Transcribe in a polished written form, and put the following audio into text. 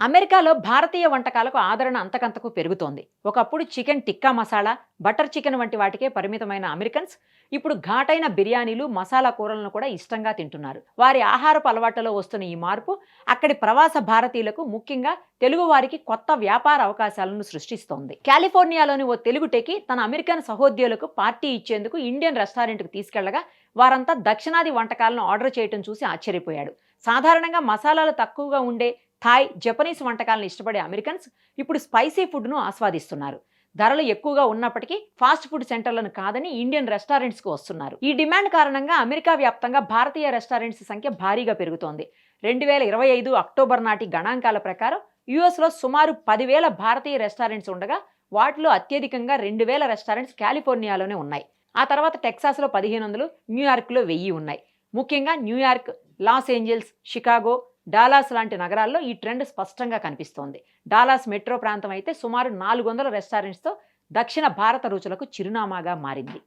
అమెరికాలో భారతీయ వంటకాలకు ఆదరణ అంతకంతకు పెరుగుతోంది. ఒకప్పుడు chicken tikka masala, butter chicken వంటి వాటికే పరిమితమైన అమెరికన్స్ ఇప్పుడు ఘాటైన బిర్యానీలు, మసాలా కూరలను కూడా ఇష్టంగా తింటున్నారు. వారి ఆహారపు అలవాట్లలో వస్తున్న ఈ మార్పు అక్కడి ప్రవాస భారతీయులకు, ముఖ్యంగా తెలుగు వారికి కొత్త వ్యాపార అవకాశాలను సృష్టిస్తోంది. కాలిఫోర్నియాలోని ఓ తెలుగు టెకి తన అమెరికన్ సహోద్యోగులకు పార్టీ ఇచ్చేందుకు ఇండియన్ రెస్టారెంట్కు తీసుకెళ్లగా వారంతా దక్షిణాది వంటకాలను ఆర్డర్ చేయటం చూసి ఆశ్చర్యపోయాడు. సాధారణంగా మసాలాలు తక్కువగా ఉండే థాయ్, జపనీస్ వంటకాలను ఇష్టపడే అమెరికన్స్ ఇప్పుడు స్పైసీ ఫుడ్ను ఆస్వాదిస్తున్నారు. ధరలు ఎక్కువగా ఉన్నప్పటికీ ఫాస్ట్ ఫుడ్ సెంటర్లను కాదని ఇండియన్ రెస్టారెంట్స్కు వస్తున్నారు. ఈ డిమాండ్ కారణంగా అమెరికా వ్యాప్తంగా భారతీయ రెస్టారెంట్స్ సంఖ్య భారీగా పెరుగుతోంది. 2025 అక్టోబర్ నాటి గణాంకాల ప్రకారం యుఎస్లో సుమారు 10,000 భారతీయ రెస్టారెంట్స్ ఉండగా వాటిలో అత్యధికంగా 2,000 రెస్టారెంట్స్ కాలిఫోర్నియాలోనే ఉన్నాయి. ఆ తర్వాత టెక్సాస్లో 1,500, న్యూయార్క్లో 1000 ఉన్నాయి. ముఖ్యంగా New York, Los Angeles, Chicago, Dallas లాంటి నగరాల్లో ఈ ట్రెండ్ స్పష్టంగా కనిపిస్తోంది. డాలాస్ మెట్రో ప్రాంతం అయితే సుమారు 400 రెస్టారెంట్స్తో దక్షిణ భారత రుచులకు చిరునామాగా మారింది.